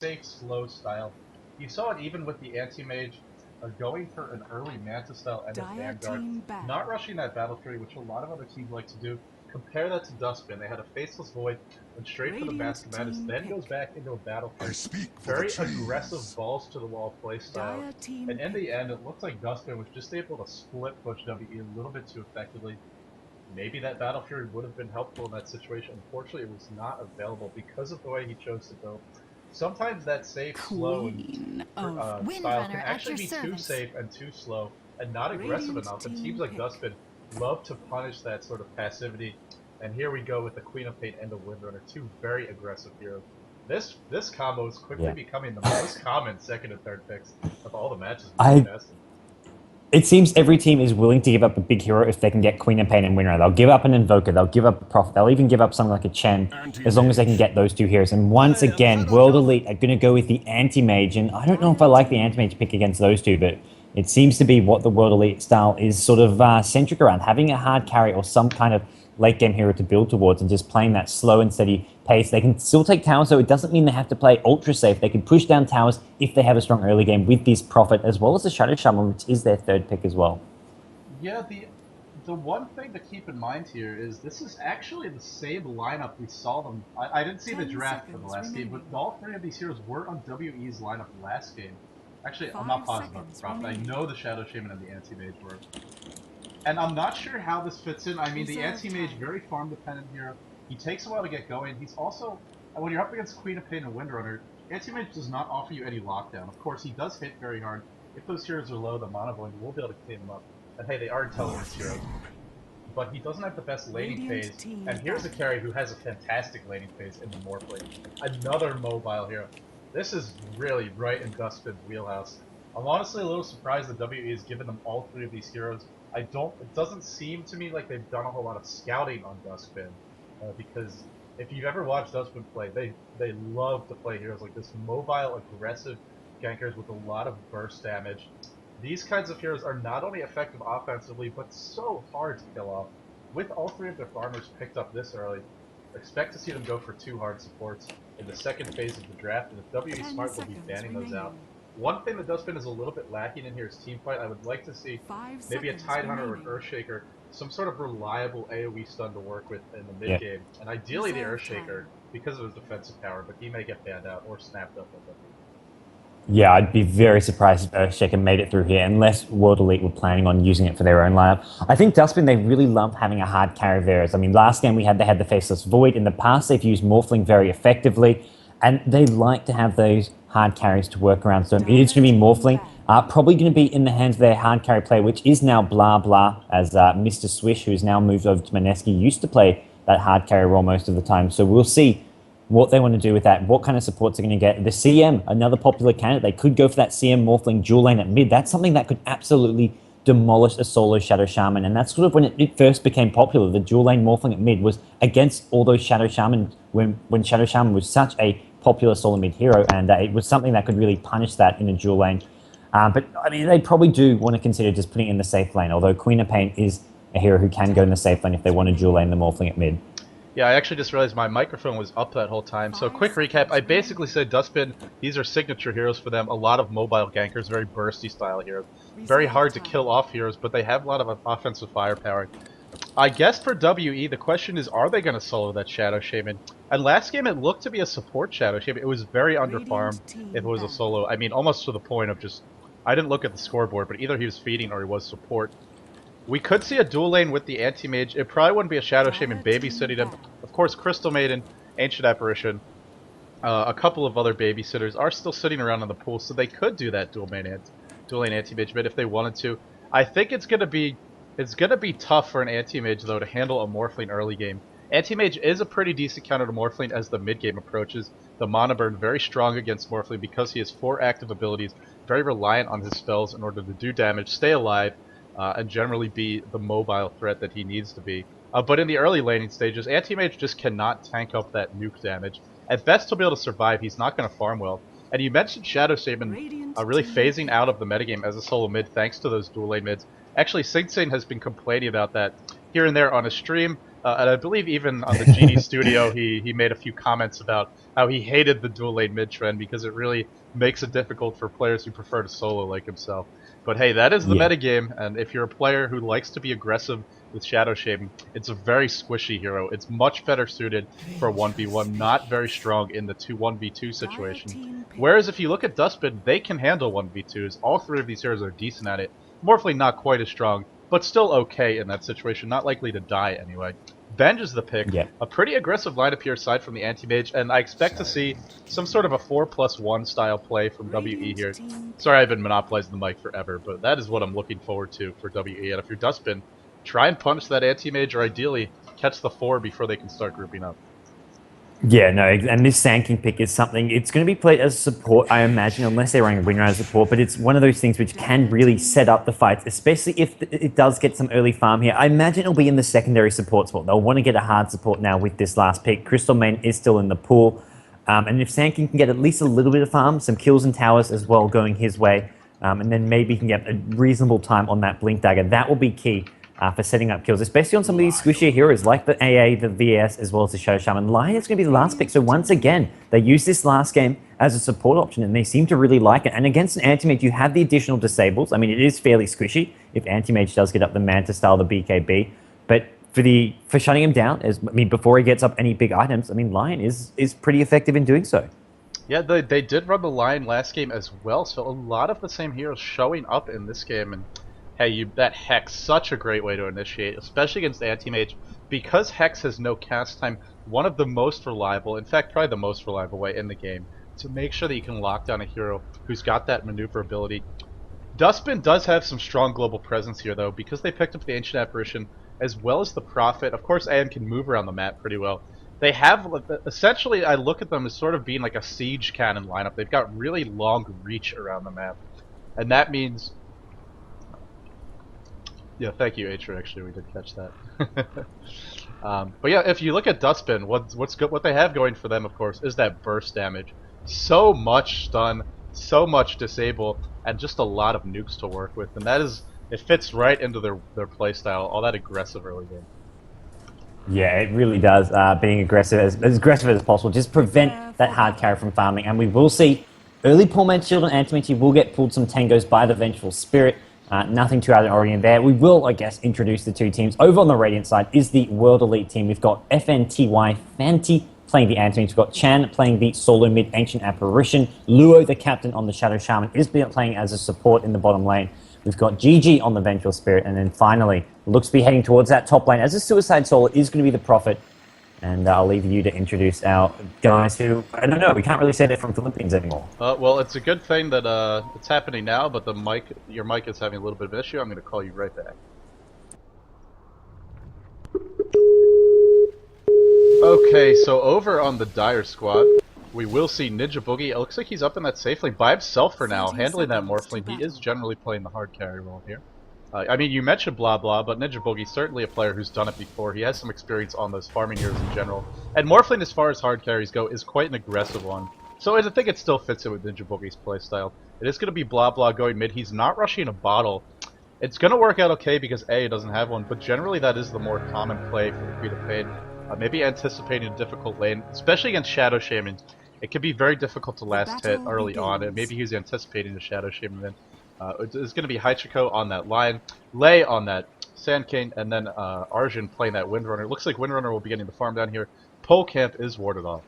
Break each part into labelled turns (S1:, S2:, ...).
S1: safe, slow style. You saw it even with the anti-mage going for an early Manta style and a Vanguard, not rushing that Battle Fury, which a lot of other teams like to do. Compare that to Duskbin. They had a Faceless Void, went straight for the Mask of Madness, then goes back into a Battle Fury. Very aggressive balls to the wall play style. And in the end, it looks like Duskbin was just able to split push WE a little bit too effectively. Maybe that Battle Fury would have been helpful in that situation. Unfortunately, it was not available because of the way he chose to go. Sometimes that safe, slow, and style can actually be too safe and too slow and not aggressive enough. And teams like Duskbin love to punish that sort of passivity. And here we go with the Queen of Pain and the Windrunner, two very aggressive heroes. This combo is quickly becoming the most common second and third picks of all the matches we've tested.
S2: It seems every team is willing to give up a big hero if they can get Queen of Pain and Winner. They'll give up an Invoker, they'll give up a Prophet, they'll even give up something like a Chen, as long as they can get those two heroes. And once again, World Elite are going to go with the Anti-Mage, and I don't know if I like the Anti-Mage pick against those two, but it seems to be what the World Elite style is sort of centric around, having a hard carry or some kind of late game hero to build towards and just playing that slow and steady pace. They can still take towers, so it doesn't mean they have to play ultra safe. They can push down towers if they have a strong early game with this Prophet, as well as the Shadow Shaman, which is their third pick as well.
S1: Yeah, the one thing to keep in mind here is this is actually the same lineup we saw them. I didn't see the draft for the last game, but all three of these heroes were on WE's lineup last game. Actually, I'm not positive about the Prophet. I know the Shadow Shaman and the Anti-Mage were. And I'm not sure how this fits in. I mean, the Anti-Mage, very farm-dependent hero. He takes a while to get going. He's also, when you're up against Queen of Pain and Windrunner, Anti-Mage does not offer you any lockdown. Of course, he does hit very hard. If those heroes are low, the Mana Void will be able to clean them up. And hey, they are intelligence heroes. But he doesn't have the best laning phase. And here's a carry who has a fantastic laning phase in the Morphling. Another mobile hero. This is really right in Duskbin's wheelhouse. I'm honestly a little surprised that WE has given them all three of these heroes. It doesn't seem to me like they've done a whole lot of scouting on Duskbin, because if you've ever watched Duskbin play, they love to play heroes like this, mobile, aggressive gankers with a lot of burst damage. These kinds of heroes are not only effective offensively, but so hard to kill off. With all three of their farmers picked up this early, expect to see them go for 2 hard supports in the second phase of the draft, and if WE Smart will be banning those out. One thing that Duskbin is a little bit lacking in here is team fight. I would like to see maybe a Tidehunter or an Earthshaker, some sort of reliable AoE stun to work with in the mid game. And ideally the Earthshaker, because of his defensive power, but he may get banned out or snapped up with it.
S2: Yeah, I'd be very surprised if Earthshaker made it through here, unless World Elite were planning on using it for their own lineup. I think Duskbin, they really love having a hard carry of theirs. I mean, last game they had the Faceless Void. In the past, they've used Morphling very effectively, and they like to have those hard carries to work around. So it is going to be Morphling, probably going to be in the hands of their hard carry player, which is now Blah Blah, as Mr. Swish, who's now moved over to Maneski, used to play that hard carry role most of the time. So we'll see what they want to do with that, what kind of supports they're going to get. The CM, another popular candidate, they could go for that CM Morphling dual lane at mid. That's something that could absolutely demolish a solo Shadow Shaman, and that's sort of when it first became popular. The dual lane Morphling at mid was against all those Shadow Shaman when Shadow Shaman was such a popular solo mid hero, and it was something that could really punish that in a dual lane. But I mean, they probably do want to consider just putting it in the safe lane, although Queen of Pain is a hero who can go in the safe lane if they want to dual lane the Morphling at mid.
S1: Yeah, I actually just realized my microphone was up that whole time. So quick recap, I basically said Duskbin, these are signature heroes for them, a lot of mobile gankers, very bursty style heroes. Very hard to kill off heroes, but they have a lot of offensive firepower. I guess for WE, the question is, are they going to solo that Shadow Shaman? And last game, it looked to be a support Shadow Shaman. It was very underfarmed if it was a solo. I mean, almost to the point of just, I didn't look at the scoreboard, but either he was feeding or he was support. We could see a dual lane with the Anti-Mage. It probably wouldn't be a Shadow Shaman babysitting him. Of course, Crystal Maiden, Ancient Apparition, a couple of other babysitters are still sitting around in the pool, so they could do that dual lane Anti-Mage mid if they wanted to. I think it's gonna be tough for an Anti-Mage though to handle a Morphling early game. Anti-Mage is a pretty decent counter to Morphling as the mid game approaches. The Mana Burn very strong against Morphling because he has 4 active abilities, very reliant on his spells in order to do damage, stay alive, and generally be the mobile threat that he needs to be. But in the early laning stages, Anti-Mage just cannot tank up that nuke damage. At best, he'll be able to survive. He's not going to farm well. And you mentioned Shadow Shaman really phasing out of the metagame as a solo mid thanks to those dual lane mids. Actually, Sing Sing has been complaining about that here and there on his stream. And I believe even on the GD Studio, he made a few comments about how he hated the dual lane mid trend because it really makes it difficult for players who prefer to solo like himself. But hey, that is the metagame, and if you're a player who likes to be aggressive with Shadow Shaping, it's a very squishy hero. It's much better suited for a 1v1, not very strong in the 1v2 situation. Whereas if you look at Duskbin, they can handle 1v2s. All three of these heroes are decent at it. Morphling not quite as strong, but still okay in that situation, not likely to die anyway. Benj is the pick. A pretty aggressive lineup here aside from the anti-mage, and I expect to see some sort of a 4+1 style play from WE here. Sorry I've been monopolizing the mic forever, but that is what I'm looking forward to for WE. And if you're Duskbin, try and punish that anti-mage, or ideally catch the 4 before they can start grouping up.
S2: Yeah, no, and this Sanking pick is something, it's going to be played as support, I imagine, unless they're running Winner as support, but it's one of those things which can really set up the fights, especially if it does get some early farm here. I imagine it'll be in the secondary support spot. They'll want to get a hard support now with this last pick. Crystal Main is still in the pool, and if Sanking can get at least a little bit of farm, some kills and towers as well going his way, and then maybe he can get a reasonable time on that Blink Dagger, that will be key. For setting up kills, especially on some of these squishier heroes like the AA, the VS, as well as the Shadow Shaman. Lion is going to be the last pick, so once again, they use this last game as a support option, and they seem to really like it. And against an Anti-Mage, you have the additional disables. I mean, it is fairly squishy if Anti-Mage does get up the Manta style, the BKB, but for shutting him down, before he gets up any big items, I mean, Lion is pretty effective in doing so.
S1: Yeah, they did run the Lion last game as well, so a lot of the same heroes showing up in this game, and hey, that Hex, such a great way to initiate, especially against Anti-Mage, because Hex has no cast time, one of the most reliable, in fact, probably the most reliable way in the game, to make sure that you can lock down a hero who's got that maneuverability. Duskbin does have some strong global presence here, though, because they picked up the Ancient Apparition, as well as the Prophet. Of course, Aeon can move around the map pretty well. They have, essentially, I look at them as sort of being like a siege cannon lineup. They've got really long reach around the map, and that means... Yeah, thank you, Atria. Actually, we did catch that. But yeah, if you look at Duskbin, what they have going for them, of course, is that burst damage. So much stun, so much disable, and just a lot of nukes to work with, and it fits right into their playstyle. All that aggressive early game.
S2: Yeah, it really does. Being aggressive as aggressive as possible, just prevent that hard carry from farming, and we will see early Poor Man's Shield on Anti-Mage. Will get pulled some tangos by the Vengeful Spirit. Nothing too out of the ordinary there. We will, I guess, introduce the two teams. Over on the Radiant side is the World Elite team. We've got FNTY, Fanti playing the Anti-Mage. We've got Chan playing the solo mid Ancient Apparition. Luo, the captain on the Shadow Shaman, is playing as a support in the bottom lane. We've got GG on the Vengeful Spirit. And then finally, looks to be heading towards that top lane as a Suicide Soul is going to be the Prophet. And I'll leave you to introduce our guys who, I don't know, we can't really say they're from Philippines anymore.
S1: Well, it's a good thing that it's happening now, but your mic is having a little bit of an issue. I'm going to call you right back. Okay, so over on the Dire squad, we will see Ninjaboogie. It looks like he's up in that safe lane by himself for now, handling that morph lane. He is generally playing the hard carry role here. I mean, you mentioned blah blah, but Ninjaboogie's certainly a player who's done it before. He has some experience on those farming heroes in general. And Morphling, as far as hard carries go, is quite an aggressive one. So I think it still fits in with Ninjaboogie's playstyle. It is going to be blah blah going mid. He's not rushing a bottle. It's going to work out okay because A, doesn't have one, but generally that is the more common play for the Creed of Pain. Maybe anticipating a difficult lane, especially against Shadow Shaman. It can be very difficult to last hit early on, and maybe he's anticipating a Shadow Shaman then. It's going to be Haichiko on that line, Lei on that Sand King, and then Arjun playing that Windrunner. It looks like Windrunner will be getting the farm down here. Pole Camp is warded off.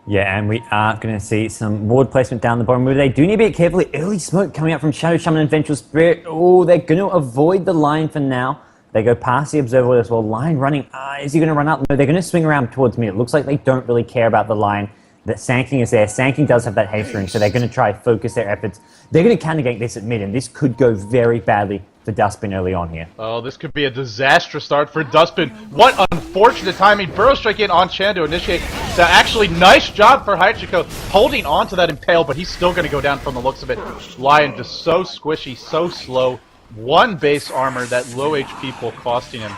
S2: Yeah, and we are going to see some ward placement down the bottom. They do need to be careful. Early smoke coming out from Shadow Shaman and Vengeful Spirit. Oh, they're going to avoid the line for now. They go past the Observer as well. Line running. Is he going to run up? No, they're going to swing around towards mid. It looks like they don't really care about the line. That Sanking is there. Sanking does have that haste ring, so they're going to try to focus their efforts. They're going to countergate this at mid, and this could go very badly for Duskbin early on here.
S1: Oh, this could be a disastrous start for Duskbin. What unfortunate timing. Burrow strike in on Chan to initiate. So actually, nice job for Haichiko holding on to that Impale, but he's still going to go down from the looks of it. Lion just so squishy, so slow. One base armor, that low HP pull costing him.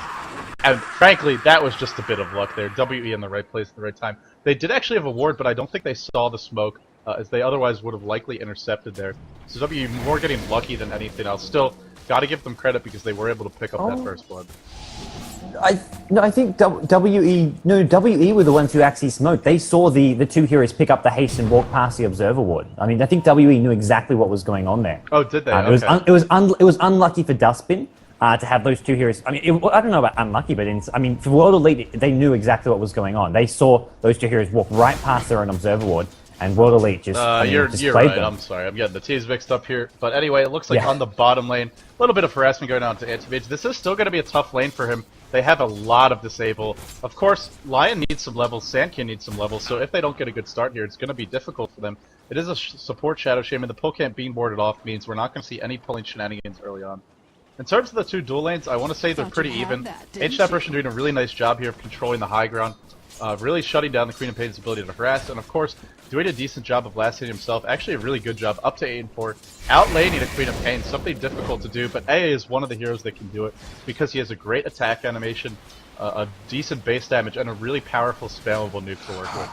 S1: And frankly, that was just a bit of luck there. WE in the right place at the right time. They did actually have a ward, but I don't think they saw the smoke, as they otherwise would have likely intercepted there. So WE more getting lucky than anything else. Still, gotta give them credit because they were able to pick up that first blood.
S2: I think WE were the ones who actually smoked. They saw the two heroes pick up the haste and walk past the observer ward. I mean, I think WE knew exactly what was going on there.
S1: Oh, did they?
S2: Okay. It was unlucky for Duskbin to have those two heroes. I mean, I don't know about unlucky, but for World Elite, they knew exactly what was going on. They saw those two heroes walk right past their own observer ward. And World Elite just,
S1: you're right.
S2: them.
S1: I'm sorry. I'm getting the T's mixed up here. But anyway, it looks like on the bottom lane, a little bit of harassment going on to Anti-Mage. This is still going to be a tough lane for him. They have a lot of disable. Of course, Lion needs some levels, Sandkin needs some levels, so if they don't get a good start here, it's going to be difficult for them. It is a support Shadow Shaman. The pull can't being boarded off means we're not going to see any pulling shenanigans early on. In terms of the two dual lanes, I want to say they're pretty even. Ancient Apparition doing a really nice job here of controlling the high ground. Really shutting down the Queen of Pain's ability to harass, and of course, doing a decent job of last hitting himself. Actually, a really good job, up to 8 and 4. Outlaning a Queen of Pain, something difficult to do, but A is one of the heroes that can do it because he has a great attack animation, a decent base damage, and a really powerful spammable nuke to work with.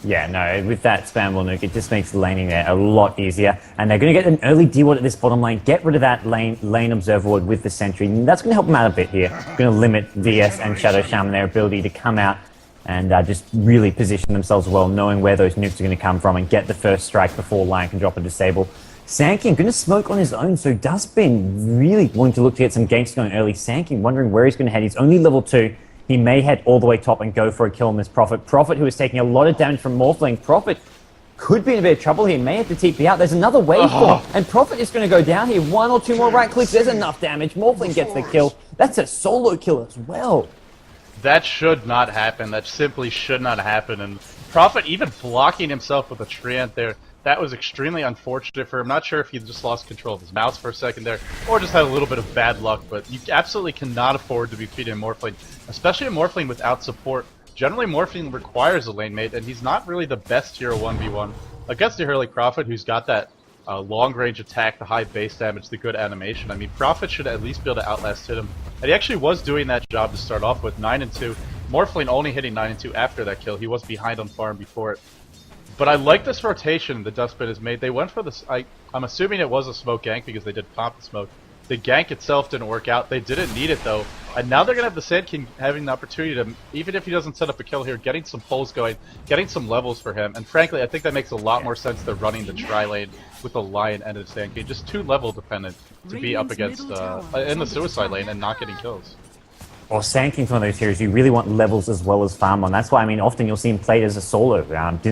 S2: Yeah, no, with that spammable nuke, it just makes the laning there a lot easier. And they're going to get an early D-ward at this bottom lane, get rid of that lane observer ward with the sentry. And that's going to help them out a bit here. Going to limit VS and Shadow Shaman their ability to come out and just really position themselves well, knowing where those nukes are going to come from and get the first strike before Lion can drop a disable. Sandkin going to smoke on his own, so Duskbin really wanting to look to get some ganks going early. Sandkin wondering where he's going to head. He's only level 2. He may head all the way top and go for a kill on this Prophet. Prophet, who is taking a lot of damage from Morphling. Prophet could be in a bit of trouble here. May have to TP out. There's another waveform, and Prophet is going to go down here. 1 or 2 more right clicks. There's enough damage. Morphling gets the kill. That's a solo kill as well.
S1: That should not happen. That simply should not happen. And Prophet even blocking himself with a treant there. That was extremely unfortunate for him. Not sure if he just lost control of his mouse for a second there, or just had a little bit of bad luck, but you absolutely cannot afford to be feeding Morphling, especially a Morphling without support. Generally, Morphling requires a lane mate, and he's not really the best hero 1v1. Against a hero like Prophet, who's got that long-range attack, the high base damage, the good animation, I mean, Prophet should at least be able to outlast hit him. And he actually was doing that job to start off with, 9 and 2. Morphling only hitting 9 and 2 after that kill. He was behind on farm before it. But I like this rotation the Duskbin has made. They went for this. I'm assuming it was a smoke gank because they did pop the smoke. The gank itself didn't work out. They didn't need it though. And now they're going to have the Sand King having the opportunity to, even if he doesn't set up a kill here, getting some pulls going, getting some levels for him. And frankly, I think that makes a lot more sense than running the tri-lane with a Lion and a Sand King. Just too level dependent to be up against in the suicide lane and not getting kills.
S2: Or Sand King's one of those heroes you really want levels as well as farm on. That's why, I mean, often you'll see him played as a solo,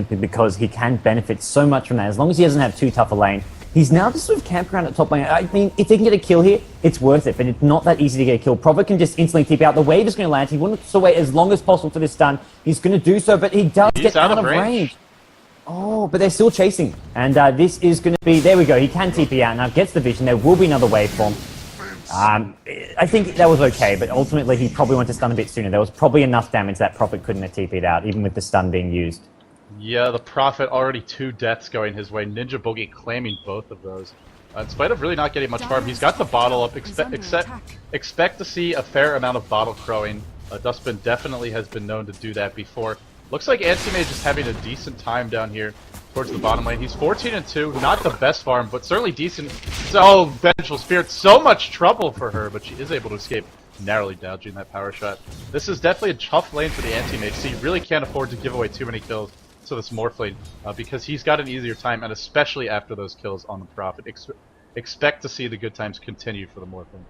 S2: because he can benefit so much from that. As long as he doesn't have too tough a lane, he's now just sort of camped around at top lane. I mean, if they can get a kill here, it's worth it, but it's not that easy to get a kill. Prophet can just instantly TP out. The wave is going to land. He wants to wait as long as possible for this stun. He's going to do so, but he does get out of range. Oh, but they're still chasing. And this is going to be... There we go. He can TP out. Now gets the vision. There will be another waveform. I think that was okay, but ultimately he probably wanted to stun a bit sooner. There was probably enough damage that Prophet couldn't have TP'd out, even with the stun being used.
S1: Yeah, the Prophet already 2 deaths going his way. Ninjaboogie claiming both of those. In spite of really not getting much farm, he's got the bottle up. Expect to see a fair amount of bottle crowing. Duskbin definitely has been known to do that before. Looks like Anti-Mage is having a decent time down here towards the bottom lane. He's 14 and 2, not the best farm, but certainly decent. So, Vengeful Spirit, so much trouble for her, but she is able to escape, narrowly dodging that power shot. This is definitely a tough lane for the Anti-Mage, so you really can't afford to give away too many kills to this Morphling, because he's got an easier time, and especially after those kills on the Prophet. Expect to see the good times continue for the Morphling.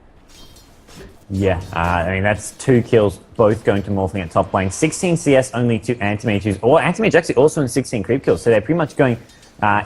S2: Yeah, I mean, that's 2 kills, both going to Morphling at top lane. 16 CS only to Anti-Mage, or Anti-Mage actually also in 16 creep kills, so they're pretty much going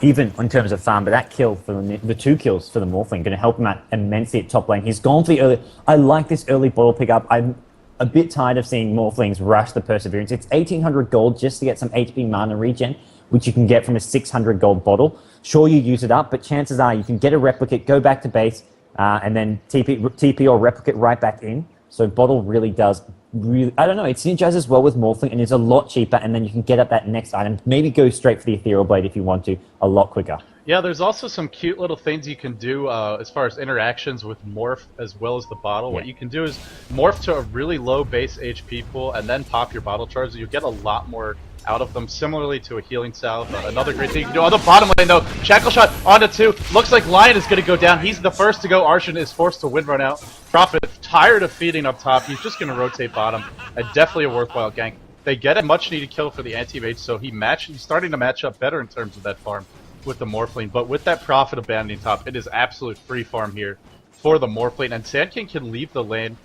S2: even in terms of farm, but that kill for the 2 kills for the Morphling going to help him out immensely at top lane. He's gone for the early... I like this early bottle pickup. I'm a bit tired of seeing Morphlings rush the Perseverance. It's 1800 gold just to get some HP mana regen, which you can get from a 600 gold bottle. Sure, you use it up, but chances are you can get a replicate, go back to base, and then TP or replicate right back in. So bottle really does, I don't know, it synergizes well with Morphling and is a lot cheaper, and then you can get up that next item. Maybe go straight for the Ethereal Blade if you want to, a lot quicker.
S1: Yeah, there's also some cute little things you can do as far as interactions with Morph as well as the bottle. Yeah. What you can do is Morph to a really low base HP pool and then pop your bottle charges. You'll get a lot more out of them, similarly to a healing salve. Another great thing you can do on the bottom lane though, Shackle Shot onto 2. Looks like Lion is going to go down. He's the first to go. Arshan is forced to wind run out. Prophet tired of feeding up top. He's just going to rotate bottom. And definitely a worthwhile gank. They get a much-needed kill for the anti-mage, so he's starting to match up better in terms of that farm with the Morphling. But with that Prophet abandoning top, it is absolute free farm here for the Morphling. And Sand King can leave the lane.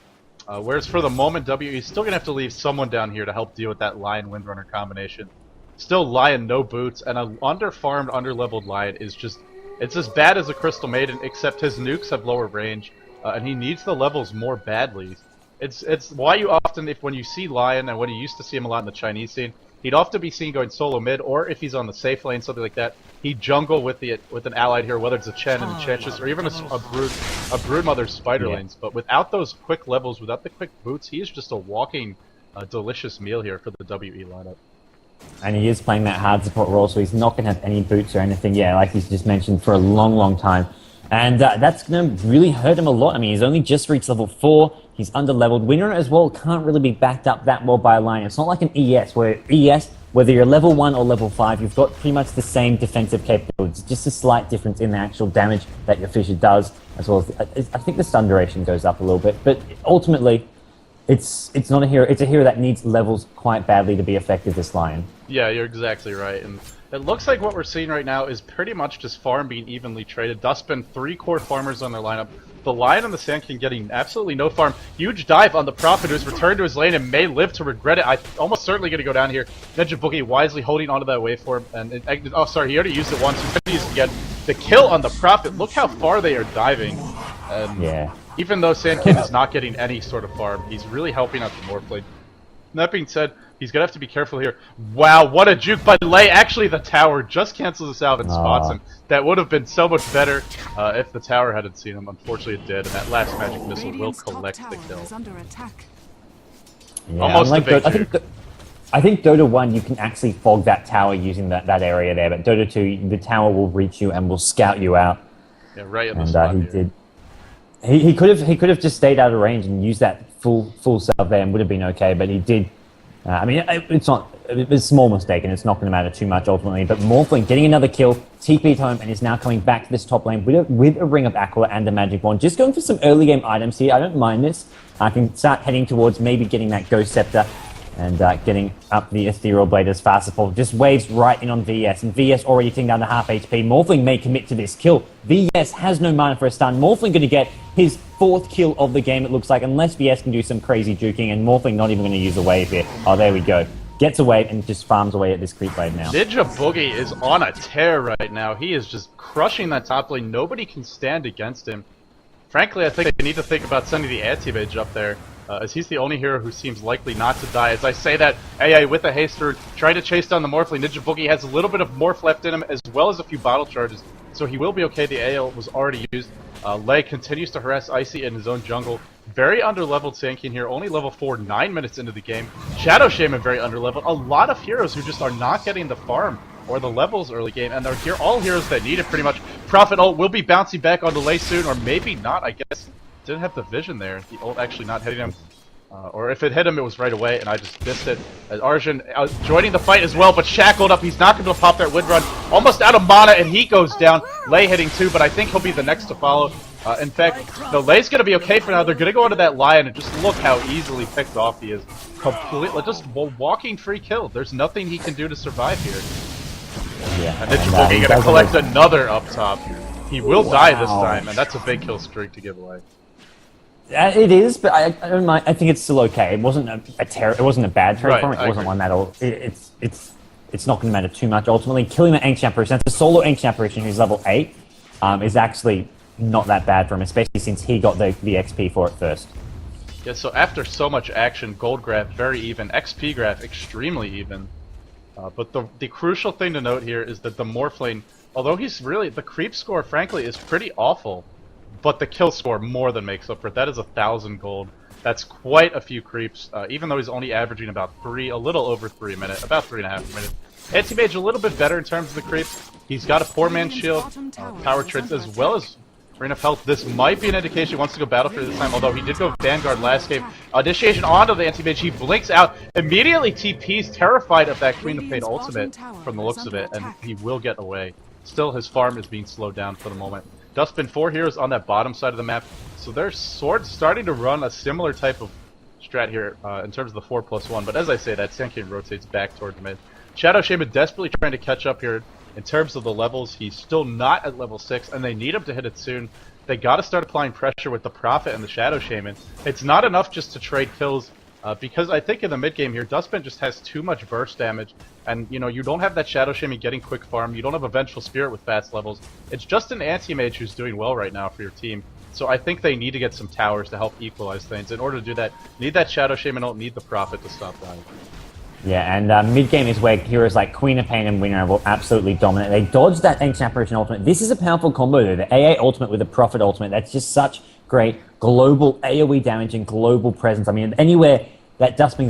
S1: Whereas for the moment, WE is still going to have to leave someone down here to help deal with that Lion Windrunner combination. Still Lion, no boots, and an under-farmed, under-leveled Lion is just... It's as bad as a Crystal Maiden, except his nukes have lower range, and he needs the levels more badly. It's why you often, when you see Lion, and when you used to see him a lot in the Chinese scene, he'd often be seen going solo mid, or if he's on the safe lane, something like that, he'd jungle with an allied hero, whether it's a Chen and Enchantress, or even a Broodmother Spider lanes. But without those quick levels, without the quick boots, he is just a walking delicious meal here for the WE lineup.
S2: And he is playing that hard support role, so he's not going to have any boots or anything, like he's just mentioned, for a long, long time. And that's going to really hurt him a lot. I mean, he's only just reached level 4. He's under-leveled. Winner as well can't really be backed up that well by a line. It's not like an ES, where ES, whether you're level 1 or level 5, you've got pretty much the same defensive capabilities. Just a slight difference in the actual damage that your Fissure does, as well as... I think the stun duration goes up a little bit, but ultimately... It's not a hero. It's a hero that needs levels quite badly to be effective, this Lion. Yeah,
S1: you're exactly right. And it looks like what we're seeing right now is pretty much just farm being evenly traded. Duskbin, 3 core farmers on their lineup. The Lion and the Sand King getting absolutely no farm. Huge dive on the Prophet, who's returned to his lane and may live to regret it. I'm almost certainly going to go down here. Ninjaboogie wisely holding onto that waveform. And oh, sorry, he already used it once. He's going to use it again. The kill on the Prophet. Look how far they are diving. And even though Sand King is not getting any sort of farm, he's really helping out the Morphling. That being said, he's going to have to be careful here. Wow, what a juke by Lei. Actually, the tower just cancels this out and spots him. That would have been so much better if the tower hadn't seen him. Unfortunately, it did, and that last magic missile will collect the kill. Almost a victory.
S2: I think Dota 1, you can actually fog that tower using that area there, but Dota 2, the tower will reach you and will scout you out.
S1: Yeah, right in the spot
S2: he
S1: here.
S2: did. He could have just stayed out of range and used that full salve there and would have been okay, but he did. I mean, it's a small mistake and it's not going to matter too much ultimately. But Morphling getting another kill, TP'd home, and is now coming back to this top lane with a Ring of Aqua and a Magic Wand. Just going for some early game items here. I don't mind this. I can start heading towards maybe getting that Ghost Scepter and getting up the Ethereal Blade as fast as possible. Just waves right in on VS, and VS already ticking down to half HP. Morphling may commit to this kill. VS has no mana for a stun. Morphling going to get his 4th kill of the game, it looks like, unless VS can do some crazy juking, and Morphling not even going to use a wave here. Oh, there we go. Gets a wave and just farms away at this creep wave now.
S1: Ninjaboogie is on a tear right now. He is just crushing that top lane. Nobody can stand against him. Frankly, I think they need to think about sending the anti-mage up there. As he's the only hero who seems likely not to die. As I say that, AI with a haste through, trying to chase down the Morphling. Ninjaboogie has a little bit of Morph left in him, as well as a few bottle charges, so he will be okay. The AL was already used. Lei continues to harass Icy in his own jungle. Very under-leveled Sand King here, only level 4, 9 minutes into the game. Shadow Shaman very under-leveled. A lot of heroes who just are not getting the farm or the levels early game, and they're here all heroes that need it pretty much. Prophet ult will be bouncing back onto Lei soon, or maybe not, I guess. Didn't have the vision there. The ult actually not hitting him. Or if it hit him, it was right away, and I just missed it. Arjun joining the fight as well, but shackled up. He's not going to pop that Windrun. Almost out of mana, and he goes down. Lei hitting too, but I think he'll be the next to follow. In fact, the Lei's going to be okay for now. They're going to go into that Lion, and just look how easily picked off he is. Completely, just walking free kill. There's nothing he can do to survive here.
S2: Yeah.
S1: And Ninjaboogie going to collect another up top. He will die this time, and that's a big kill streak to give away.
S2: It is, but I don't mind. I think it's still okay. It wasn't it wasn't a bad trade from it. It wasn't one that it's not going to matter too much. Ultimately, killing the Ancient Apparition, that's a solo Ancient Apparition who's level 8, is actually not that bad for him, especially since he got the XP for it first.
S1: Yeah. So after so much action, gold graph very even, XP graph extremely even. But the crucial thing to note here is that the Morphling, although he's really the creep score, frankly, is pretty awful. But the kill score more than makes up for it. That is 1,000 gold. That's quite a few creeps, even though he's only averaging about a little over 3 a minute, about 3.5 a minute. Anti-Mage a little bit better in terms of the creeps. He's got a 4-man shield, power tricks, as well as Ring of Health. This might be an indication he wants to go Battlefield this time, although he did go Vanguard last game. Initiation onto the Anti-Mage. He blinks out, immediately TP's, terrified of that Queen of Fate ultimate from the looks of it, and he will get away. Still, his farm is being slowed down for the moment. Duskbin 4 heroes on that bottom side of the map. So they're starting to run a similar type of strat here in terms of the 4+1. But as I say, that Sand King rotates back toward the mid. Shadow Shaman desperately trying to catch up here in terms of the levels. He's still not at level 6, and they need him to hit it soon. They got to start applying pressure with the Prophet and the Shadow Shaman. It's not enough just to trade kills, because I think in the mid game here, Duskbin just has too much burst damage, and you know, you don't have that Shadow Shaman getting quick farm. You don't have a Vengeful Spirit with fast levels. It's just an anti-mage who's doing well right now for your team. So I think they need to get some towers to help equalize things. In order to do that, need that Shadow Shaman ult, need the Prophet to stop dying.
S2: Yeah, and mid-game is where heroes like Queen of Pain and Winner will absolutely dominate. They dodge that Ancient Apparition ultimate. This is a powerful combo, though. The AA ultimate with the Prophet ultimate. That's just such great global AoE damage and global presence. I mean, anywhere that Duskbin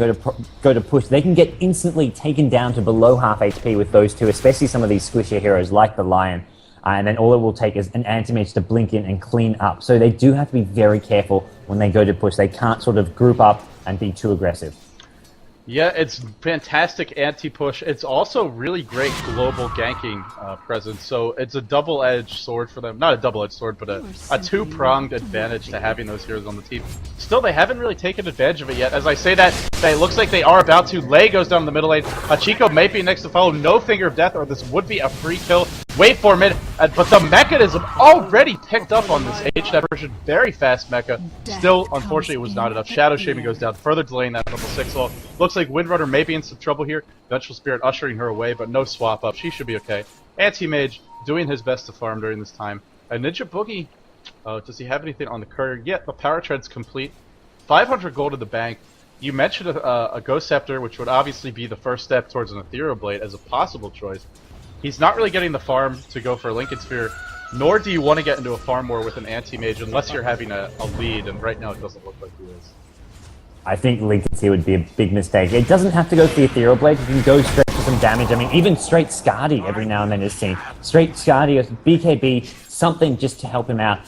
S2: go to push, they can get instantly taken down to below half HP with those two, especially some of these squishier heroes like the Lion. And then all it will take is an anti-mage to blink in and clean up. So they do have to be very careful when they go to push. They can't sort of group up and be too aggressive.
S1: Yeah, it's fantastic anti-push. It's also really great global ganking presence, so it's a double-edged sword for them. Not a double-edged sword, but a two-pronged advantage to having those heroes on the team. Still, they haven't really taken advantage of it yet. As I say that, it looks like they are about to. Lei goes down the middle lane. Hachiko may be next to follow. No Finger of Death, or this would be a free kill. Wait for mid, but the mechanism already picked up on this H version. Very fast mecha. Still, unfortunately, it was not enough. Shadow Shaman goes down, further delaying that level 6 ult. Looks like Windrunner may be in some trouble here. Vengeful Spirit ushering her away, but no swap up. She should be okay. Anti-Mage doing his best to farm during this time. And Ninjaboogie, does he have anything on the courier? Yeah, the power tread's complete. 500 gold in the bank. You mentioned a Ghost Scepter, which would obviously be the first step towards an Ethereal Blade as a possible choice. He's not really getting the farm to go for a Lincoln Sphere, nor do you want to get into a farm war with an anti-mage unless you're having a lead, and right now it doesn't look like he is.
S2: I think Lincoln here would be a big mistake. It doesn't have to go for the Ethereal Blade. You can go straight for some damage. I mean, even straight Scardy every now and then is seen. Straight Scardy, BKB, something just to help him out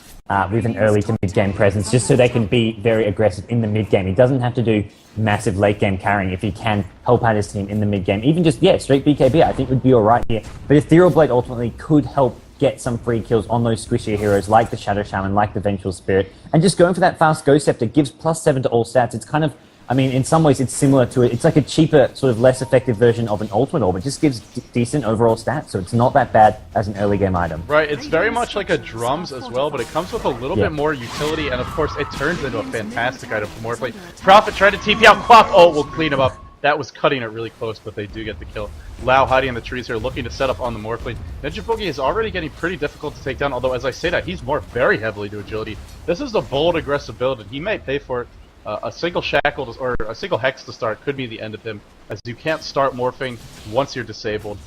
S2: with an early to mid-game presence, just so they can be very aggressive in the mid-game. He doesn't have to do massive late-game carrying if he can help out his team in the mid-game. Even just, yeah, straight BKB I think would be alright here. But Ethereal Blade ultimately could help get some free kills on those squishier heroes like the Shadow Shaman, like the Vengeful Spirit. And just going for that fast Ghost Scepter gives +7 to all stats. It's kind of, I mean, in some ways it's similar to it. It's like a cheaper, sort of less effective version of an ultimate orb. It just gives decent overall stats, so it's not that bad as an early game item.
S1: Right, it's very much like a Drums as well, but it comes with a little bit more utility, and of course it turns into a fantastic item for Morphling. Prophet tried to TP out, Quap ult will clean him up. That was cutting it really close, but they do get the kill. Lau hiding in the trees here, looking to set up on the Morphling. Ninjaboogie is already getting pretty difficult to take down, although as I say that, he's morphed very heavily to agility. This is a bold, aggressive build, and he may pay for it. A single shackle or a single hex to start could be the end of him, as you can't start morphing once you're disabled.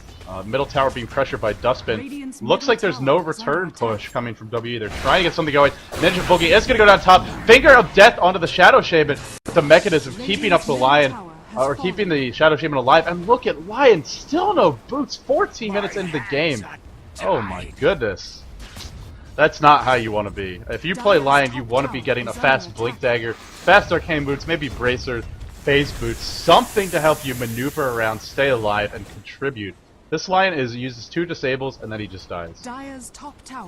S1: Middle tower being pressured by Duskbin. Looks like there's no return push coming from WE. They're trying to get something going. Ninjaboogie is going to go down top. Finger of Death onto the Shadow Shaman. The mechanism keeping up the Lion, or keeping the Shadow Shaman alive. And look at Lion, still no boots. 14 minutes into the game. Oh my goodness. That's not how you want to be. If you play Lion, you want to be getting a fast Blink Dagger, fast Arcane Boots, maybe Bracer, Phase Boots, something to help you maneuver around, stay alive, and contribute. This Lion uses 2 disables, and then he just dies.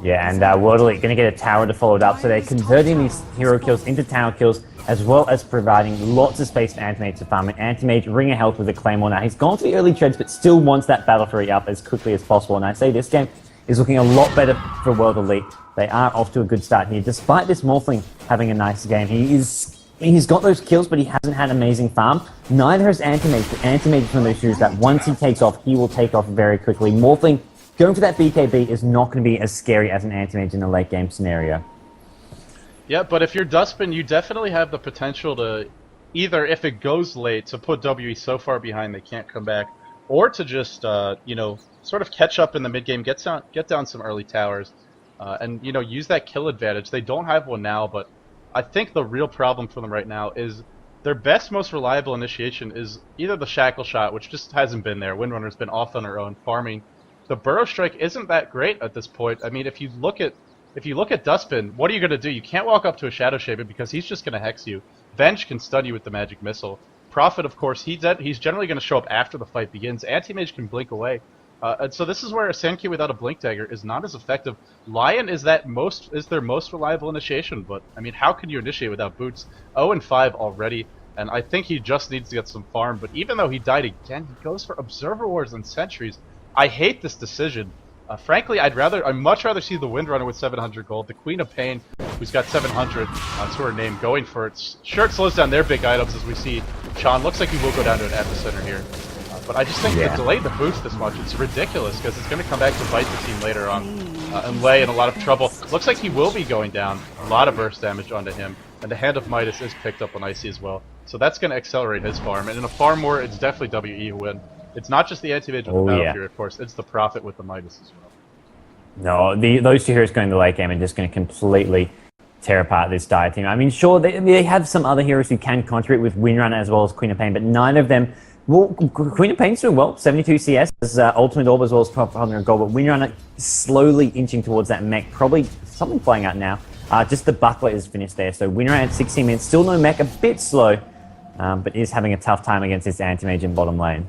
S2: Yeah, and World Elite going to get a tower to follow it up, so they're converting these hero kills into tower kills, as well as providing lots of space for Anti-Mage to farm. And Anti-Mage, Ring of Health with a Claymore now. He's gone for the early treads, but still wants that Battle Fury up as quickly as possible. And I say this game is looking a lot better for World Elite. They are off to a good start here, despite this Morphling having a nice game. He's got those kills, but he hasn't had amazing farm. Neither has Anti-Mage, but Anti-Mage is one of those shooters that once he takes off, he will take off very quickly. Morphling, going for that BKB is not going to be as scary as an Anti-Mage in a late game scenario.
S1: Yeah, but if you're Duskbin, you definitely have the potential to either, if it goes late, to put WE so far behind they can't come back, or to just, you know, sort of catch up in the mid game, get down some early towers, and, you know, use that kill advantage. They don't have one now, but I think the real problem for them right now is their best, most reliable initiation is either the Shackle Shot, which just hasn't been there. Windrunner's been off on her own, farming. The Burrow Strike isn't that great at this point. I mean, if you look at Duskbin, what are you going to do? You can't walk up to a Shadow Shaman because he's just going to hex you. Venge can stun you with the Magic Missile. Prophet, of course, he's generally going to show up after the fight begins. Anti-Mage can blink away. And so this is where a Sand Key without a Blink Dagger is not as effective. Lion is their most reliable initiation, but I mean, how can you initiate without boots? 0-5 already, and I think he just needs to get some farm. But even though he died again, he goes for Observer Wars and Sentries. I hate this decision. Frankly, I'd much rather see the Windrunner with 700 gold, the Queen of Pain, who's got 700 to her name, going for it. Sure, it slows down their big items as we see. Sean looks like he will go down to an epicenter here. But I just think the delay the boost this much, it's ridiculous, because it's going to come back to bite the team later on and lay in a lot of trouble. Looks like he will be going down. A lot of burst damage onto him. And the Hand of Midas is picked up on Icy as well. So that's going to accelerate his farm. And in a farm war, it's definitely WE who win. It's not just the anti-mage with the Battle Fury, of course. It's the Prophet with the Midas as well.
S2: No, those two heroes going to the late game are just going to completely tear apart this Dire team. I mean, sure, they have some other heroes who can contribute with Windrunner as well as Queen of Pain, but neither of them... Well, Queen of Pain's doing well, 72 CS, Ultimate Orb as well as 1200 gold, but Windrunner slowly inching towards that mech, probably something flying out now. Just the Buckler is finished there, so Windrunner at 16 minutes, still no mech, a bit slow, but is having a tough time against this anti-mage in bottom lane.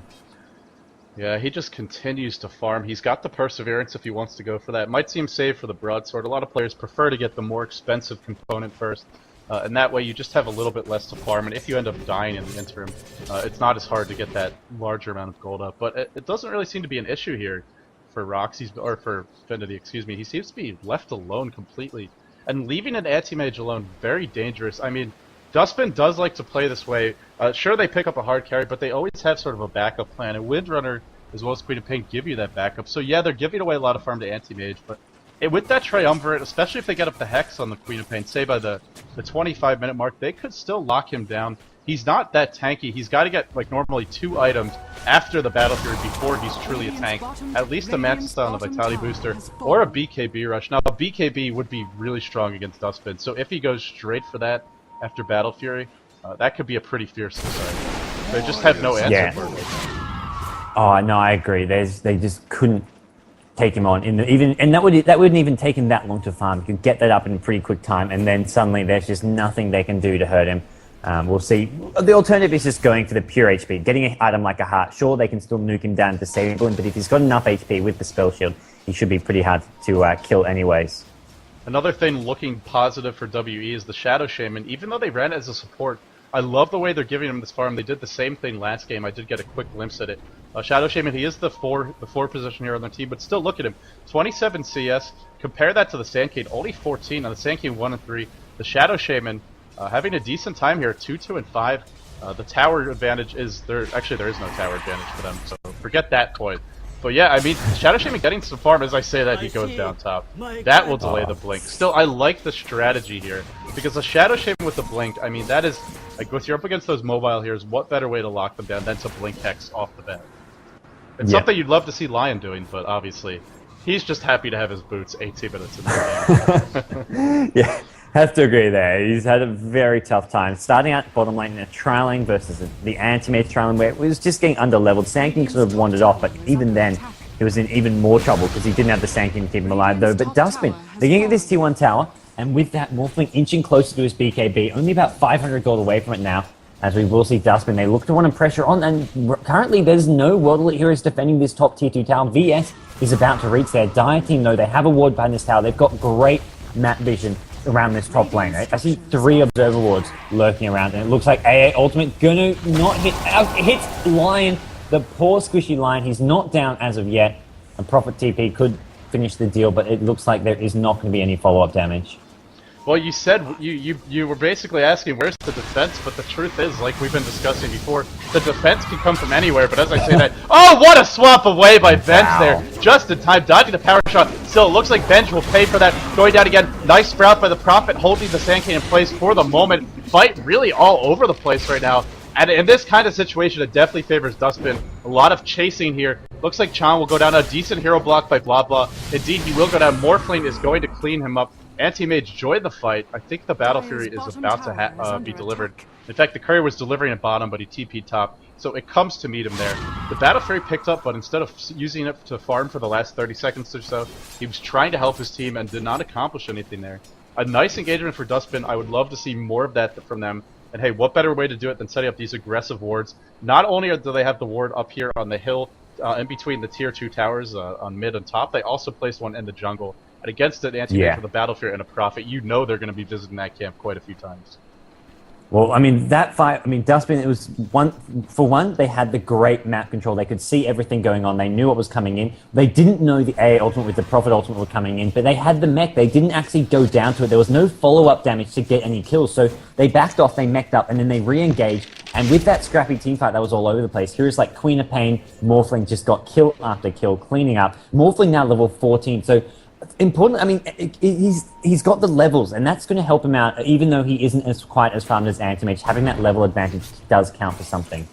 S1: Yeah, he just continues to farm. He's got the Perseverance if he wants to go for that. Might seem safe for the Broadsword. A lot of players prefer to get the more expensive component first. And that way you just have a little bit less to farm, and if you end up dying in the interim, it's not as hard to get that larger amount of gold up. But it doesn't really seem to be an issue here for Roxy, or for Finity, excuse me. He seems to be left alone completely. And leaving an anti-mage alone, very dangerous. I mean, Duskbin does like to play this way. Sure, they pick up a hard carry, but they always have sort of a backup plan, and Windrunner as well as Queen of Pain give you that backup. So yeah, they're giving away a lot of farm to anti-mage, but with that Triumvirate, especially if they get up the Hex on the Queen of Pain, say by the 25-minute mark, they could still lock him down. He's not that tanky. He's got to get, like, normally 2 items after the Battle Fury before he's truly a tank. At least a Max Style on the Vitality Booster, or a BKB Rush. Now, a BKB would be really strong against Duskbin, so if he goes straight for that after Battle Fury, that could be a pretty fierce suicide. They just have no answer for it.
S2: Oh, no, I agree. They just couldn't take him on and that wouldn't even take him that long to farm. You could get that up in a pretty quick time, and then suddenly there's just nothing they can do to hurt him. We'll see. The alternative is just going for the pure HP, getting an item like a heart. Sure, they can still nuke him down to save him, but if he's got enough HP with the spell shield, he should be pretty hard to kill anyways.
S1: Another thing looking positive for WE is the Shadow Shaman. Even though they ran it as a support, I love the way they're giving him this farm. They did the same thing last game. I did get a quick glimpse at it. Shadow Shaman, he is the 4 position here on their team, but still look at him. 27 CS. Compare that to the Sandcade, only 14 on the Sandcade 1 and 3. The Shadow Shaman having a decent time here, 2, 2, and 5. The tower advantage is there. Actually, there is no tower advantage for them, so forget that point. But yeah, I mean, Shadow Shaman getting some farm, as I say that, he goes down top. That will delay the blink. Still, I like the strategy here, because the Shadow Shaman with the blink, I mean, that is, like, if you're up against those mobile heroes, what better way to lock them down than to blink Hex off the bat? It's something you'd love to see Lion doing, but obviously, he's just happy to have his boots 18 minutes in the game.
S2: Yeah, have to agree there. He's had a very tough time. Starting out bottom lane in a trial lane versus the anti-mage trial lane where it was just getting under-leveled. Sand King sort of wandered off, but even then, he was in even more trouble because he didn't have the Sand King to keep him alive, though. But Duskbin, they're going to get this T1 tower, and with that, Morphling inching closer to his BKB, only about 500 gold away from it now. As we will see Duskbin, they look to want to pressure on, and currently there's no World Elite heroes defending this top tier 2 tower. VS is about to reach their Dire team, though. They have a ward behind this tower. They've got great map vision around this top lane. Right? I see 3 observer wards lurking around, and it looks like AA Ultimate gonna not hit. Hits Lion, the poor squishy Lion. He's not down as of yet. And Prophet TP could finish the deal, but it looks like there is not going to be any follow-up damage.
S1: Well, you said you were basically asking where's the defense, but the truth is, like we've been discussing before, the defense can come from anywhere. But as I say that, oh, what a swap away by Benj there, just in time, dodging the power shot. Still, it looks like Benj will pay for that. Going down again, nice sprout by the Prophet, holding the Sand King in place for the moment. Fight really all over the place right now. And in this kind of situation, it definitely favors Duskbin. A lot of chasing here. Looks like Chan will go down. A decent hero block by Blah Blah. Indeed, he will go down. Morphling is going to clean him up. Anti-Mage joined the fight. I think the Battle Fury is about to be delivered. In fact, the courier was delivering at bottom, but he TP'd top. So it comes to meet him there. The Battle Fury picked up, but instead of using it to farm for the last 30 seconds or so, he was trying to help his team and did not accomplish anything there. A nice engagement for Duskbin. I would love to see more of that from them. And hey, what better way to do it than setting up these aggressive wards? Not only do they have the ward up here on the hill in between the tier 2 towers on mid and top. They also placed one in the jungle. And against an anti-mage with a Battlefield and a Prophet, you know they're going to be visiting that camp quite a few times.
S2: Well, I mean, that fight, I mean, Duskbin, it was for one, they had the great map control. They could see everything going on. They knew what was coming in. They didn't know the AA ultimate with the Prophet ultimate were coming in, but they had the mech. They didn't actually go down to it. There was no follow-up damage to get any kills. So they backed off, they mech'd up, and then they re-engaged. And with that scrappy teamfight that was all over the place, heroes like Queen of Pain, Morphling just got kill after kill, cleaning up. Morphling now level 14. So important. I mean, he's got the levels, and that's going to help him out. Even though he isn't quite as farmed as Anti-Mage, having that level advantage does count for something.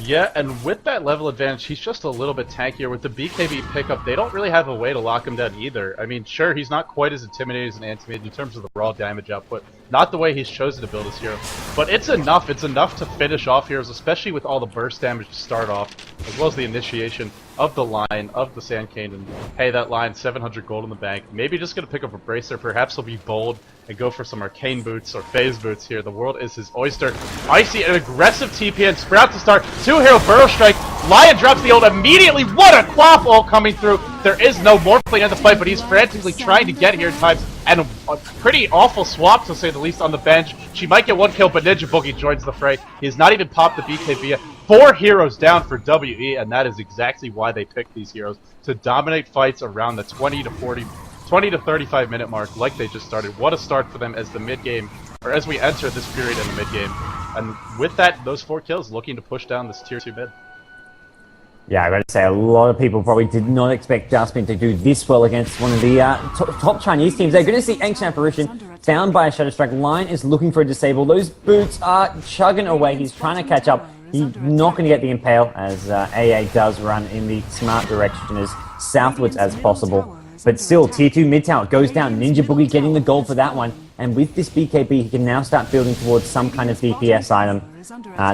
S1: Yeah, and with that level advantage, he's just a little bit tankier. With the BKB pickup, they don't really have a way to lock him down either. I mean, sure, he's not quite as intimidating as an Anti-Mage in terms of the raw damage output. Not the way he's chosen to build his hero. But it's enough. It's enough to finish off heroes, especially with all the burst damage to start off, as well as the initiation of the line, of the Sand Cane. And hey, that line, 700 gold in the bank. Maybe just going to pick up a Bracer. Perhaps he'll be bold and go for some Arcane Boots or Phase Boots here. The world is his oyster. Icy, an aggressive TP and Sprout to start. 2-hero Burrow Strike. Lion drops the ult immediately. What a Quap ult coming through. There is no Morphling in the fight, but he's frantically trying to get here at times. And a pretty awful swap, to say the least, on the bench. She might get one kill, but Ninjaboogie joins the fray. He has not even popped the BKB. 4 heroes down for WE, and that is exactly why they picked these heroes. To dominate fights around the 20 to 35 minute mark, like they just started. What a start for them as the mid game, or as we enter this period in the mid game. And with that, those 4 kills, looking to push down this tier 2 mid.
S2: Yeah, I got to say, a lot of people probably did not expect Duskbin to do this well against one of the top Chinese teams. They're going to see Ancient Apparition found by a Shadow Strike. Lion is looking for a disable. Those boots are chugging away. He's trying to catch up. He's not going to get the Impale, as AA does run in the smart direction as southwards as possible. But still, tier 2 mid tower goes down. Ninjaboogie getting the gold for that one. And with this BKB, he can now start building towards some kind of DPS item.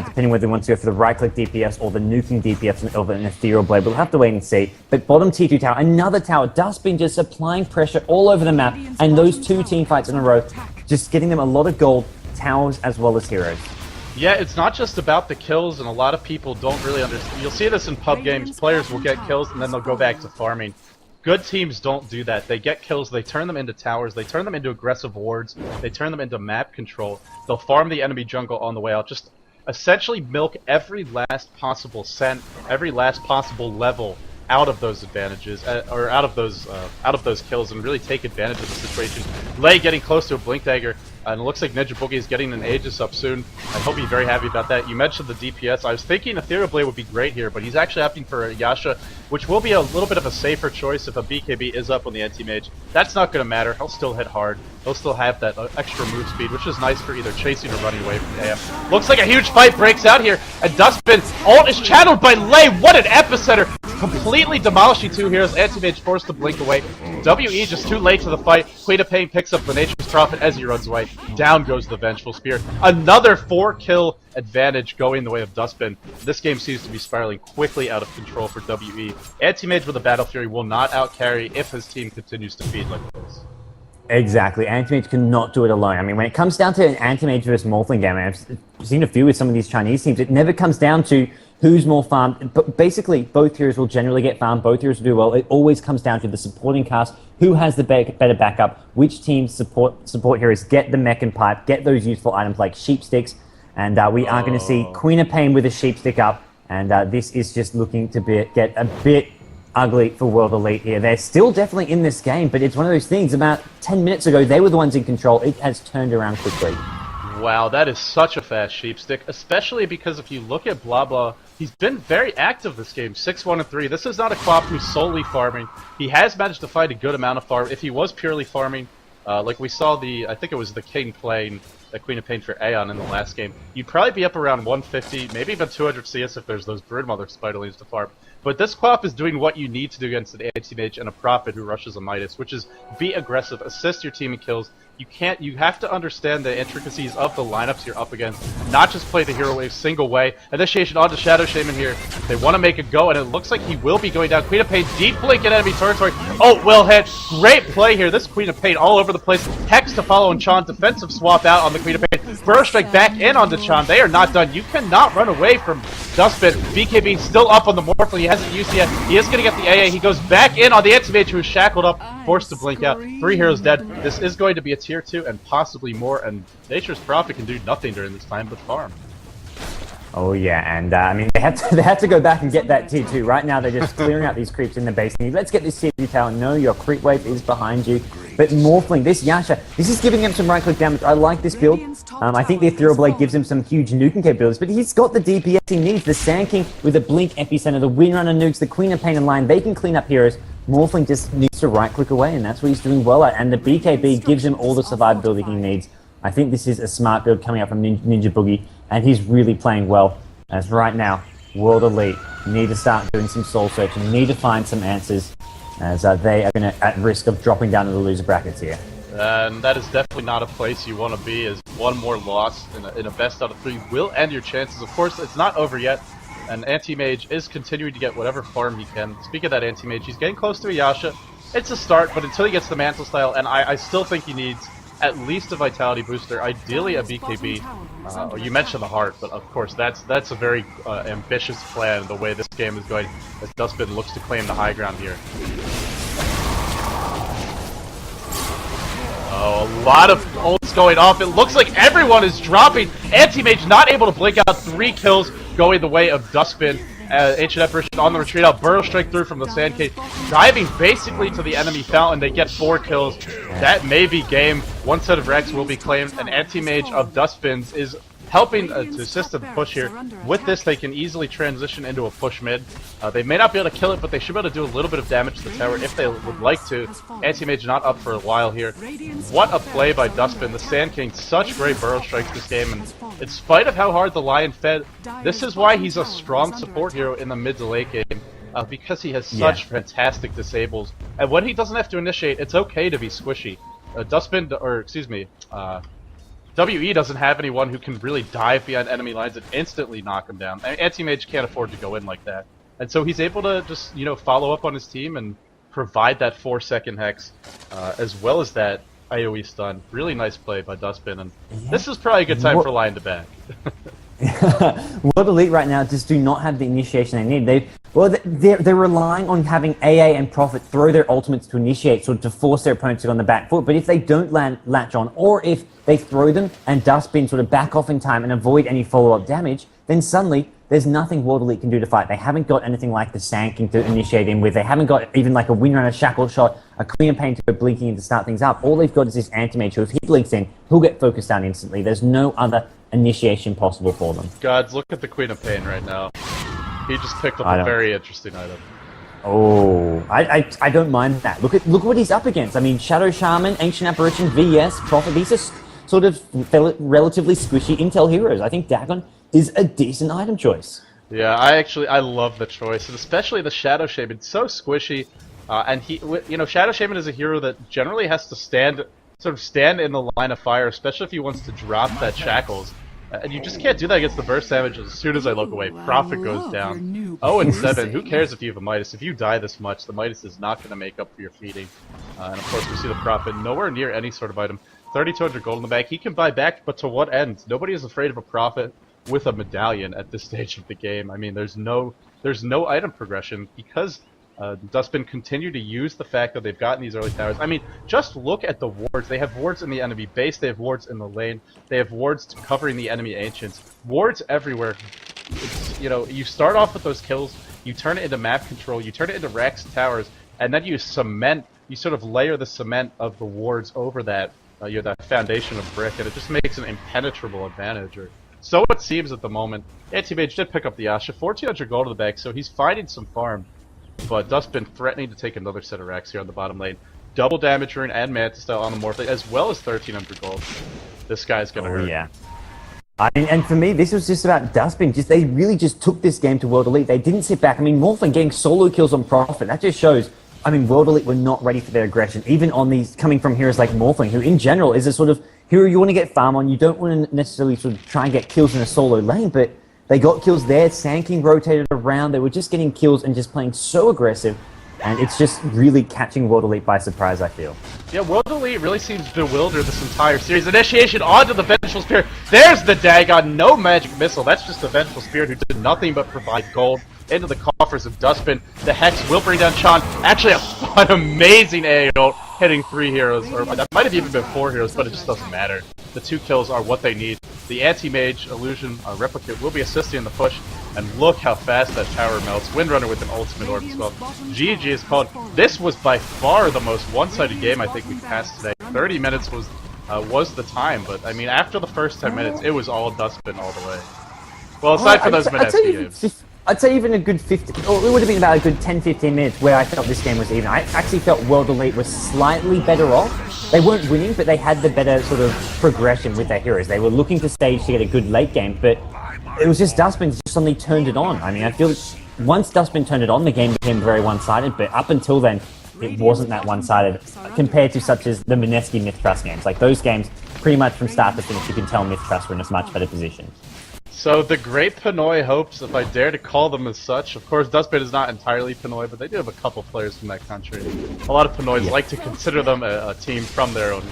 S2: Depending whether he wants to go for the right-click DPS or the nuking DPS of an Ethereal Blade. We'll have to wait and see. But bottom tier 2 tower, another tower. Duskbin just applying pressure all over the map. And those 2 team fights in a row, just getting them a lot of gold, towers as well as heroes.
S1: Yeah, it's not just about the kills, and a lot of people don't really understand. You'll see this in pub games. Players will get kills, and then they'll go back to farming. Good teams don't do that. They get kills, they turn them into towers, they turn them into aggressive wards, they turn them into map control. They'll farm the enemy jungle on the way out. Just essentially milk every last possible cent, every last possible level out of those advantages, or out of those kills, and really take advantage of the situation. Lei getting close to a Blink Dagger, and it looks like Ninjaboogie is getting an Aegis up soon. I hope he's very happy about that. You mentioned the DPS. I was thinking Ethereal Blade would be great here, but he's actually opting for a Yasha, which will be a little bit of a safer choice if a BKB is up on the anti-mage. That's not going to matter. He'll still hit hard. He'll still have that extra move speed, which is nice for either chasing or running away from AM. Looks like a huge fight breaks out here, and Duskbin ult is channeled by Lei. What an epicenter! Completely demolishing 2 heroes. Anti-mage forced to blink away. WE just too late to the fight. Queen of Pain picks up the Nature's Prophet as he runs away. Down goes the Vengeful Spear. Another 4-kill advantage going the way of Duskbin. This game seems to be spiraling quickly out of control for WE. Anti-mage with a Battle Fury will not outcarry if his team continues to feed like this.
S2: Exactly. Anti-Mage cannot do it alone. I mean, when it comes down to an Anti-Mage versus Morphling game, and I've seen a few with some of these Chinese teams, it never comes down to who's more farmed. But basically, both heroes will generally get farmed. Both heroes will do well. It always comes down to the supporting cast, who has the better backup, which teams support heroes get the mech and pipe, get those useful items like sheep sticks. And we are going to see Queen of Pain with a sheep stick up. And this is just looking to get a bit ugly for World Elite here. They're still definitely in this game, but it's one of those things. About 10 minutes ago, they were the ones in control. It has turned around quickly.
S1: Wow, that is such a fast sheepstick, especially because if you look at Blah Blah, he's been very active this game, 6-1-3. This is not a Quap who's solely farming. He has managed to find a good amount of farm. If he was purely farming, like we saw I think it was the King playing the Queen of Pain for Aeon in the last game, you'd probably be up around 150, maybe even 200 CS if there's those Broodmother Spiderlings to farm. But this Quap is doing what you need to do against an anti-mage and a Prophet who rushes a Midas, which is be aggressive, assist your team in kills. You have to understand the intricacies of the lineups you're up against, not just play the hero wave single way. Initiation onto Shadow Shaman here. They want to make it go, and it looks like he will be going down. Queen of Pain deep blink in enemy territory. Oh, will hit. Great play here. This Queen of Pain all over the place. Hex to follow, and Chan defensive swap out on the Queen of Pain. Burst strike back in onto Chan. They are not done. You cannot run away from Duskbin. BKB still up on the Morphling. He hasn't used it yet. He is going to get the AA. He goes back in on the anti-mage who is shackled up, forced to blink out. 3 heroes dead. This is going to be a tier 2 and possibly more, and Nature's Prophet can do nothing during this time but farm.
S2: Oh yeah, and I mean, they had to go back and get that tier 2. Right now, they're just clearing out these creeps in the base. Let's get this tier 2 tower. No, your creep wave is behind you. But Morphling, this Yasha, this is giving him some right-click damage. I like this build. I think the Ethereal Blade gives him some huge nuking capabilities, but he's got the DPS he needs. The Sand King with the Blink Epicenter, the Windrunner nukes, the Queen of Pain and Line, they can clean up heroes. Morphling just needs to right-click away, and that's what he's doing well at. And the BKB gives him all the survivability he needs. I think this is a smart build coming up from Ninjaboogie, and he's really playing well. As right now, World Elite need to start doing some soul searching, need to find some answers, as they are at risk of dropping down to the loser brackets here.
S1: And that is definitely not a place you want to be, as one more loss in a best out of 3 will end your chances. Of course, it's not over yet, and Anti-Mage is continuing to get whatever farm he can. Speaking of that Anti-Mage, he's getting close to a Yasha. It's a start, but until he gets the Mantle Style, and I still think he needs at least a Vitality booster, ideally a BKB. You mentioned the Heart, but of course that's a very ambitious plan the way this game is going, as Duskbin looks to claim the high ground here. Oh, a lot of ults going off. It looks like everyone is dropping. Anti-Mage not able to blink out. 3 kills going the way of Duskbin. Ancient Apparition on the retreat out. Burrow Strike through from the Sand Cave. Diving basically to the enemy fountain. They get 4 kills. That may be game. 1 set of Rex will be claimed. An Anti-Mage of Duskbin's is helping to assist in the push here. With this, they can easily transition into a push mid. They may not be able to kill it, but they should be able to do a little bit of damage to the tower if they would like to. Anti-Mage not up for a while here. What a play by Duskbin. The Sand King, such great burrow strikes this game, and in spite of how hard the Lion fed, this is why he's a strong support hero in the mid to late game. Because he has such fantastic disables. And when he doesn't have to initiate, it's okay to be squishy. Duskbin, or excuse me, WE doesn't have anyone who can really dive behind enemy lines and instantly knock them down. Anti-Mage can't afford to go in like that. And so he's able to just, follow up on his team and provide that 4-second hex, as well as that AoE stun. Really nice play by Duskbin, and this is probably a good time for Lion to back.
S2: World Elite right now just do not have the initiation they need. They're relying on having AA and Prophet throw their ultimates to initiate, sort of to force their opponents to go on the back foot. But if they don't latch on, or if they throw them and Duskbin sort of back off in time and avoid any follow-up damage, then suddenly there's nothing World Elite can do to fight. They haven't got anything like the Sand King to initiate in with. They haven't got even like a Windrunner shackle shot, a Clear Pain to go blinking in to start things up. All they've got is this Anti-Mage who, if he blinks in, he'll get focused down instantly. There's no other initiation possible for them.
S1: Gods, look at the Queen of Pain right now. He just picked up a very interesting item.
S2: Oh, I don't mind that. Look what he's up against. I mean, Shadow Shaman, Ancient Apparition, VS, Prophet. These are sort of relatively squishy intel heroes. I think Dagon is a decent item choice. Yeah,
S1: I love the choice, and especially the Shadow Shaman. It's so squishy, and he, Shadow Shaman is a hero that generally has to stand in the line of fire, especially if he wants to drop that shackles. And you just can't do that against the burst damage. As soon as I look away, Prophet goes down. 0-7. Who cares if you have a Midas? If you die this much, the Midas is not going to make up for your feeding. And of course, we see the Prophet nowhere near any sort of item. 3,200 gold in the bank. He can buy back, but to what end? Nobody is afraid of a Prophet with a medallion at this stage of the game. I mean, there's no item progression because Duskbin continue to use the fact that they've gotten these early towers. I mean, just look at the wards. They have wards in the enemy base, they have wards in the lane, they have wards covering the enemy ancients. Wards everywhere. It's, you start off with those kills, you turn it into map control, you turn it into racks and towers, and then you sort of layer the cement of the wards over that, that foundation of brick, and it just makes an impenetrable advantage. Or so it seems at the moment. Anti-Mage did pick up the Asha, 1,400 gold in the bag, so he's finding some farm. But Duskbin threatening to take another set of racks here on the bottom lane. Double damage rune and Mantis Style on the Morphle, as well as 1,300 gold. This guy's gonna hurt.
S2: Yeah. And for me, this was just about Duskbin. They really just took this game to World Elite. They didn't sit back. I mean, Morphle getting solo kills on Prophet. That just shows, I mean, World Elite were not ready for their aggression. Even on these, coming from heroes like Morphling, who in general is a sort of hero you want to get farm on. You don't want to necessarily sort of try and get kills in a solo lane, but they got kills there. Sand King rotated around. They were just getting kills and just playing so aggressive. And it's just really catching World Elite by surprise, I feel.
S1: Yeah, World Elite really seems bewildered this entire series. Initiation onto the Vengeful Spirit. There's the Dagon, no magic missile. That's just the Vengeful Spirit who did nothing but provide gold into the coffers of Duskbin. The Hex will bring down Chan. Actually, an amazing AO hitting 3 heroes, or that might have even been 4 heroes, but it just doesn't matter. The 2 kills are what they need. The Anti-Mage Illusion Replicate will be assisting in the push, and look how fast that tower melts. Windrunner with an ultimate orb as well. GG is called. This was by far the most one-sided game I think we've passed today. 30 minutes was the time, but I mean, after the first 10 minutes, it was all Duskbin all the way. Well, aside from those Mineski games.
S2: I'd say even a good 50, or it would have been about a good 10-15 minutes where I felt this game was even. I actually felt World Elite was slightly better off. They weren't winning, but they had the better sort of progression with their heroes. They were looking to stage to get a good late game, but it was just Duskbin just suddenly turned it on. I mean, I feel once Duskbin turned it on, the game became very one-sided, but up until then, it wasn't that one-sided compared to such as the Mineski Myth-Trust games. Like those games, pretty much from start to finish, you can tell Myth-Trust were in a much better position.
S1: So the Great Pinoy hopes, if I dare to call them as such. Of course, Duskbin is not entirely Pinoy, but they do have a couple players from that country. A lot of Pinoys like to consider them a team from their own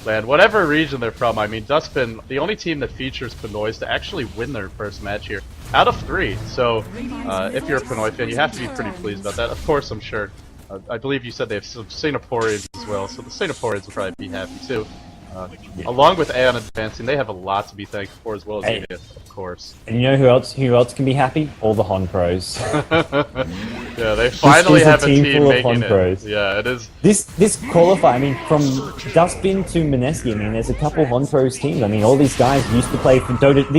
S1: land. Whatever region they're from, I mean, Duskbin, the only team that features Pinoys to actually win their first match here, out of 3. So if you're a Pinoy fan, you have to be pretty pleased about that. Of course, I'm sure. I believe you said they have some Singaporeans as well, so the Singaporeans will probably be happy too. Along with Aeon advancing, they have a lot to be thankful for as well as Idiot, of course.
S2: And you know who else can be happy? All the Hon pros.
S1: Yeah, they finally have a team
S2: full of
S1: making
S2: Hon
S1: it.
S2: pros.
S1: Yeah, it is.
S2: This qualifier, I mean, from Duskbin to Mineski, I mean, there's a couple Hon pros teams. I mean, all these guys used to play for Dota.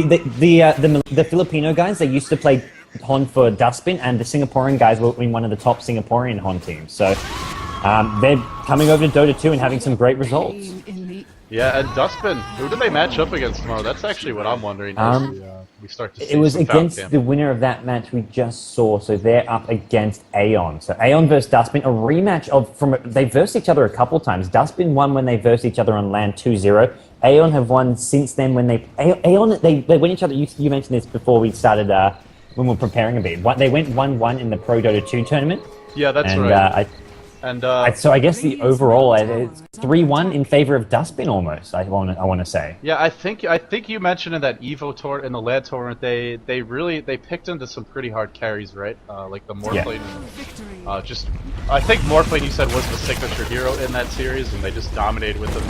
S2: The Filipino guys, they used to play Hon for Duskbin, and the Singaporean guys were in one of the top Singaporean Hon teams. So they're coming over to Dota 2 and having some great results.
S1: Yeah, and Duskbin, who do they match up against tomorrow? That's actually what I'm wondering as we start to see.
S2: It was against the winner of that match we just saw, so they're up against Aeon. So Aeon versus Duskbin, a rematch they versed each other a couple times. Duskbin won when they versed each other on LAN 2-0. Aeon have won since then when they win each other. You mentioned this before we started, when we were preparing a bit. They went 1-1 in the Pro Dota 2 tournament.
S1: Yeah, that's right.
S2: So I guess the overall it's 3-1 in favor of Duskbin almost. I want to say.
S1: Yeah, I think you mentioned in that Evo tour in the LAN tournament they picked into some pretty hard carries, right? Like the Morphling. Yeah. I think Morphling you said was the signature hero in that series, and they just dominated with them.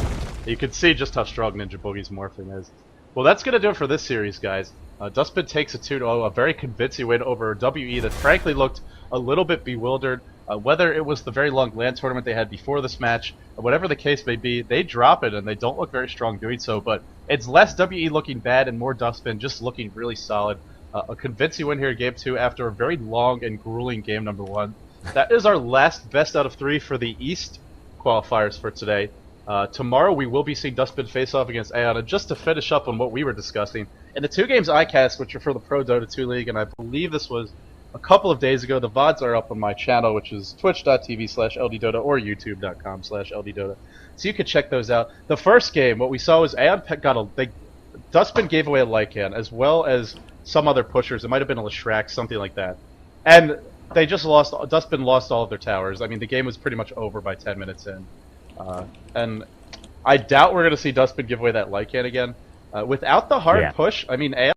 S1: You could see just how strong Ninjaboogie's Morphling is. Well, that's gonna do it for this series, guys. Duskbin takes a 2-0, a very convincing win over WE that frankly looked a little bit bewildered. Whether it was the very long LAN tournament they had before this match, whatever the case may be, they drop it and they don't look very strong doing so, but it's less WE looking bad and more Duskbin just looking really solid. A convincing win here in Game 2 after a very long and grueling Game number 1. That is our last best out of 3 for the East qualifiers for today. Tomorrow we will be seeing Duskbin face off against Aeon, and just to finish up on what we were discussing, in the 2 games I cast, which are for the Pro Dota 2 League, and I believe this was a couple of days ago, the VODs are up on my channel, which is twitch.tv/LDdota or youtube.com/LDdota. So you can check those out. The first game, what we saw was Aeon Duskbin gave away a Lycan, as well as some other pushers. It might have been a Leshrac, something like that. And they just lost, Duskbin lost all of their towers. I mean, the game was pretty much over by 10 minutes in. And I doubt we're going to see Duskbin give away that Lycan again. Without the hard push, I mean, Aeon